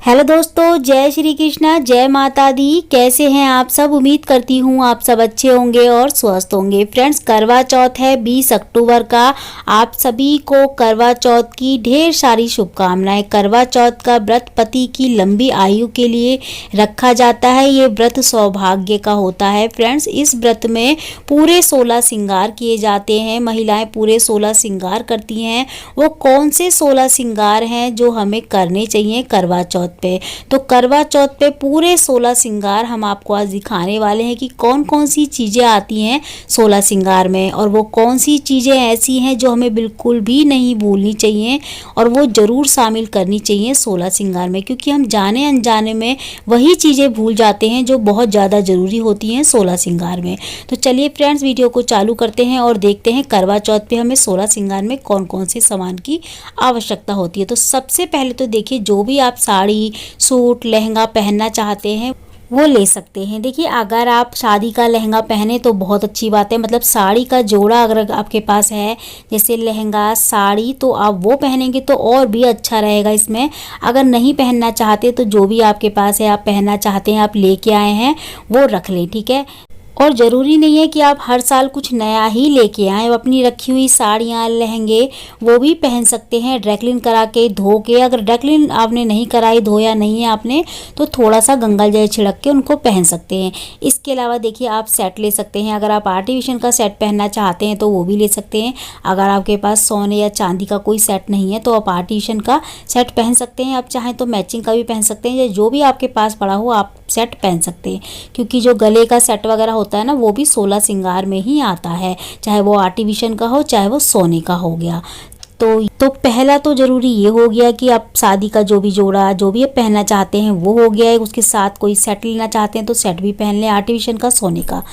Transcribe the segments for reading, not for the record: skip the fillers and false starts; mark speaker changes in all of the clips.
Speaker 1: Hello दोस्तों, जय श्री कृष्णा, जय माता दी। कैसे हैं आप सब? उम्मीद करती हूँ आप सब अच्छे होंगे और स्वस्थ होंगे। फ्रेंड्स, करवा चौथ है 20 अक्टूबर का। आप सभी को करवा चौथ की ढेर सारी शुभकामनाएं। करवा चौथ का व्रत पति की लंबी आयु के लिए रखा जाता है। ये व्रत सौभाग्य का होता है। फ्रेंड्स, इस व्रत में पूरे 16 श्रृंगार किए जाते हैं। महिलाएं पूरे 16 श्रृंगार करती हैं। वो कौन से 16 श्रृंगार हैं जो हमें करने चाहिए करवा चौथ पे? तो करवा चौथ पे पूरे 16 श्रृंगार हम आपको आज दिखाने वाले हैं कि कौन कौन सी चीज़ें आती हैं 16 श्रृंगार में, और वो कौन सी चीज़ें ऐसी हैं जो हमें बिल्कुल भी नहीं भूलनी चाहिए और वो ज़रूर शामिल करनी चाहिए 16 श्रृंगार में, क्योंकि हम जाने अनजाने में वही चीज़ें भूल जाते हैं जो बहुत ज़्यादा ज़रूरी होती हैं 16 श्रृंगार में। तो चलिए फ्रेंड्स, वीडियो को चालू करते हैं और देखते हैं करवा चौथ पे हमें 16 श्रृंगार में कौन कौन से सामान की आवश्यकता होती है। तो सबसे पहले तो देखिए, जो भी आप साड़ी, सूट, लहंगा पहनना चाहते हैं वो ले सकते हैं। देखिए, अगर आप शादी का लहंगा पहने तो बहुत अच्छी बात है। मतलब साड़ी का जोड़ा अगर आपके पास है, जैसे लहंगा साड़ी, तो आप वो पहनेंगे तो और भी अच्छा रहेगा इसमें। अगर नहीं पहनना चाहते तो जो भी आपके पास है, आप पहनना चाहते हैं, आप लेके आए हैं, वो रख लें, ठीक है। और ज़रूरी नहीं है कि आप हर साल कुछ नया ही लेके आएँ। अपनी रखी हुई साड़ियाँ, लहंगे वो भी पहन सकते हैं ड्राईक्लीन करा के, धो के। अगर ड्राईक्लीन आपने नहीं कराई, धोया नहीं है आपने, तो थोड़ा सा गंगा जल छिड़क के उनको पहन सकते हैं। इसके अलावा देखिए, आप सेट ले सकते हैं। अगर आप आर्टिफिशियल का सेट पहनना चाहते हैं तो वो भी ले सकते हैं। अगर आपके पास सोने या चांदी का कोई सेट नहीं है तो आप आर्टिफिशियल का सेट पहन सकते हैं। आप चाहें तो मैचिंग का भी पहन सकते हैं, या जो भी आपके पास पड़ा हो आप सेट पहन सकते हैं। क्योंकि जो गले का सेट वगैरह होता है ना, वो भी 16 श्रृंगार में ही आता है, चाहे वो आर्टिफिशियल का हो, चाहे वो सोने का हो गया। तो पहला तो ज़रूरी ये हो गया कि आप शादी का जो भी जोड़ा, जो भी आप पहनना चाहते हैं वो हो गया है। उसके साथ कोई सेट लेना चाहते हैं तो सेट भी पहन लें, आर्टिफिशियल का, सोने का,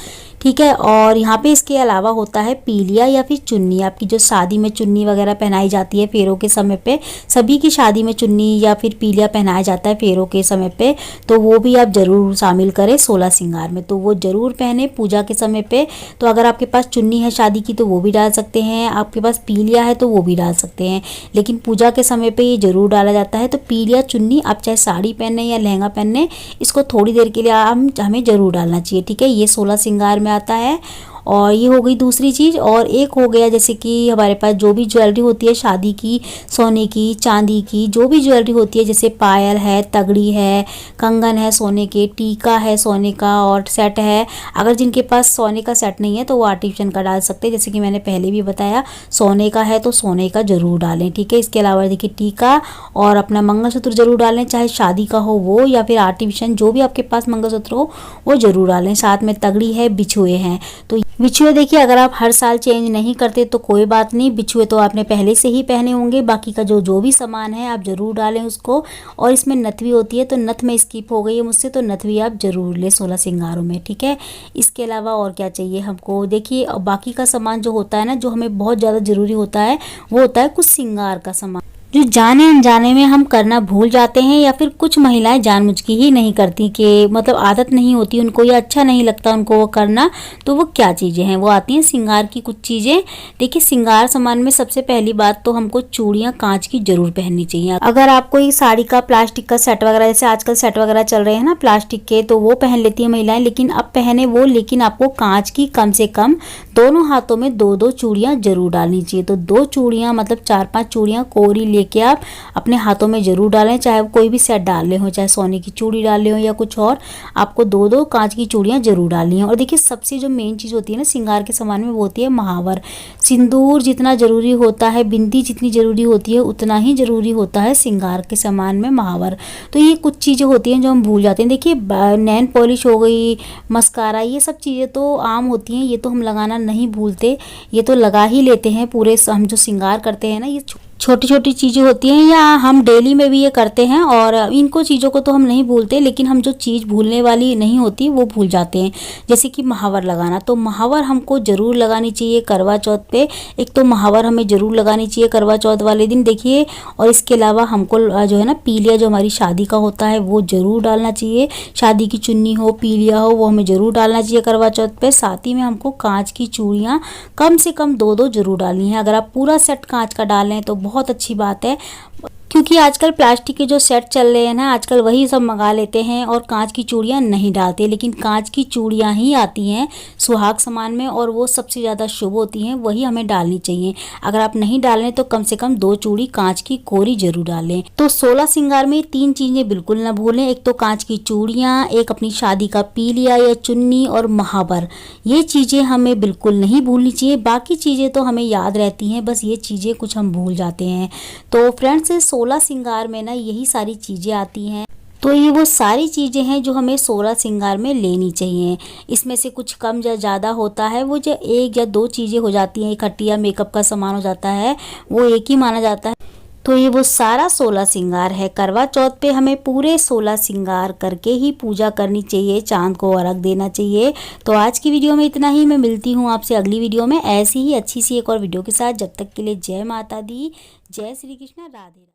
Speaker 1: ठीक है। और यहाँ पे इसके अलावा होता है पीलिया या फिर चुन्नी। आपकी जो शादी में चुन्नी वगैरह पहनाई जाती है फेरों के समय पे, सभी की शादी में चुन्नी या फिर पीलिया पहनाया जाता है फेरों के समय पे, तो वो भी आप ज़रूर शामिल करें 16 श्रृंगार में। तो वो ज़रूर पहने पूजा के समय पे। तो अगर आपके पास चुन्नी है शादी की तो वो भी डाल सकते हैं, आपके पास पीलिया है तो वो भी डाल सकते हैं, लेकिन पूजा के समय पे ये ज़रूर डाला जाता है। तो पीलिया चुन्नी आप चाहे साड़ी पहने या लहंगा पहने, इसको थोड़ी देर के लिए हमें ज़रूर डालना चाहिए, ठीक है। ये 16 श्रृंगार में आता है। और ये हो गई दूसरी चीज़। और एक हो गया, जैसे कि हमारे पास जो भी ज्वेलरी होती है शादी की, सोने की, चांदी की, जो भी ज्वेलरी होती है, जैसे पायल है, तगड़ी है, कंगन है सोने के, टीका है सोने का, और सेट है। अगर जिनके पास सोने का सेट नहीं है तो वो आर्टिफिशियल का डाल सकते हैं। जैसे कि मैंने पहले भी बताया, सोने का है तो सोने का ज़रूर डालें, ठीक है। इसके अलावा देखिए, टीका और अपना मंगलसूत्र ज़रूर डालें, चाहे शादी का हो वो या फिर आर्टिफिशियल, जो भी आपके पास मंगलसूत्र हो वो ज़रूर डालें। साथ में तगड़ी है, बिछुए हैं। तो बिछुए देखिए, अगर आप हर साल चेंज नहीं करते तो कोई बात नहीं, बिछुए तो आपने पहले से ही पहने होंगे। बाकी का जो भी सामान है आप ज़रूर डालें उसको। और इसमें नथ भी होती है, तो नथ में स्किप हो गई है मुझसे, तो नथ भी आप ज़रूर लें 16 श्रृंगारों में, ठीक है। इसके अलावा और क्या चाहिए हमको? देखिए, बाकी का सामान जो होता है ना, जो हमें बहुत ज़्यादा ज़रूरी होता है, वो होता है कुछ श्रृंगार का सामान, जो जाने अनजाने में हम करना भूल जाते हैं, या फिर कुछ महिलाएं जानबूझ के ही नहीं करती, कि मतलब आदत नहीं होती उनको या अच्छा नहीं लगता उनको वो करना। तो वो क्या चीज़ें हैं? वो आती हैं श्रृंगार की कुछ चीज़ें। देखिए, श्रृंगार सामान में सबसे पहली बात तो हमको चूड़ियाँ कांच की जरूर पहननी चाहिए। अगर आपको ये साड़ी का प्लास्टिक का सेट वगैरह, जैसे आजकल सेट वगैरह चल रहे हैं ना प्लास्टिक के, तो वो पहन लेती है महिलाएं, लेकिन अब पहने वो, लेकिन आपको कांच की कम से कम दोनों हाथों में 2-2 चूड़ियाँ जरूर डालनी चाहिए। तो 2 चूड़ियाँ मतलब 4-5 चूड़ियाँ कोरी कि आप अपने हाथों में जरूर डालें, चाहे कोई भी सेट डाल ले हो, चाहे सोने की चूड़ी डाल ले हो या कुछ और, आपको 2-2 कांच की चूड़ियां जरूर डालनी है। और देखिए, सबसे जो मेन चीज़ होती है ना श्रृंगार के सामान में, वो होती है महावर। सिंदूर जितना जरूरी होता है, बिंदी जितनी जरूरी होती है, उतना ही जरूरी होता है श्रृंगार के सामान में महावर। तो ये कुछ चीज़ें होती हैं जो हम भूल जाते हैं। देखिए, नैन पॉलिश हो गई, मस्कारा, ये सब चीज़ें तो आम होती हैं, ये तो हम लगाना नहीं भूलते, ये तो लगा ही लेते हैं पूरे। हम जो श्रृंगार करते हैं ना, ये छोटी छोटी चीज़ें होती हैं, या हम डेली में भी ये करते हैं, और इनको चीज़ों को तो हम नहीं भूलते, लेकिन हम जो चीज़ भूलने वाली नहीं होती वो भूल जाते हैं। जैसे कि महावर लगाना, तो महावर हमको ज़रूर लगानी चाहिए करवा चौथ पे। एक तो महावर हमें ज़रूर लगानी चाहिए करवा चौथ वाले दिन, देखिए। और इसके अलावा हमको जो है ना, पीलिया जो हमारी शादी का होता है वो ज़रूर डालना चाहिए। शादी की चुन्नी हो, पीलिया हो, वो हमें ज़रूर डालना चाहिए करवा चौथ पे। साथ ही में हमको कांच की चूड़ियाँ कम से कम 2-2 जरूर डालनी है। अगर आप पूरा सेट कांच का डालें तो बहुत अच्छी बात है। क्योंकि आजकल प्लास्टिक के जो सेट चल रहे हैं ना, आजकल वही सब मंगा लेते हैं और कांच की चूड़ियाँ नहीं डालते। लेकिन कांच की चूड़ियाँ ही आती हैं सुहाग सामान में और वो सबसे ज़्यादा शुभ होती हैं, वही हमें डालनी चाहिए। अगर आप नहीं डालें तो कम से कम 2 चूड़ी कांच की कोरी जरूर डालें। तो 16 श्रृंगार में 3 चीज़ें बिल्कुल ना भूलें। एक तो कांच की चूड़ियाँ, एक अपनी शादी का पीलिया या चुन्नी और महावर, ये चीज़ें हमें बिल्कुल नहीं भूलनी चाहिए। बाकी चीज़ें तो हमें याद रहती हैं, बस ये चीज़ें कुछ हम भूल जाते हैं। तो फ्रेंड्स 16 श्रृंगार में ना यही सारी चीज़ें आती हैं। तो ये वो सारी चीज़ें हैं जो हमें 16 श्रृंगार में लेनी चाहिए। इसमें से कुछ कम या ज़्यादा होता है, वो जो 1 या 2 चीज़ें हो जाती हैं इकट्ठी या मेकअप का सामान हो जाता है, वो एक ही माना जाता है। तो ये वो सारा 16 श्रृंगार है। करवा चौथ पे हमें पूरे 16 श्रृंगार करके ही पूजा करनी चाहिए, चांद को अर्घ देना चाहिए। तो आज की वीडियो में इतना ही। मैं मिलती हूँ आपसे अगली वीडियो में ऐसी ही अच्छी सी एक और वीडियो के साथ। जब तक के लिए जय माता दी, जय श्री कृष्ण, राधे।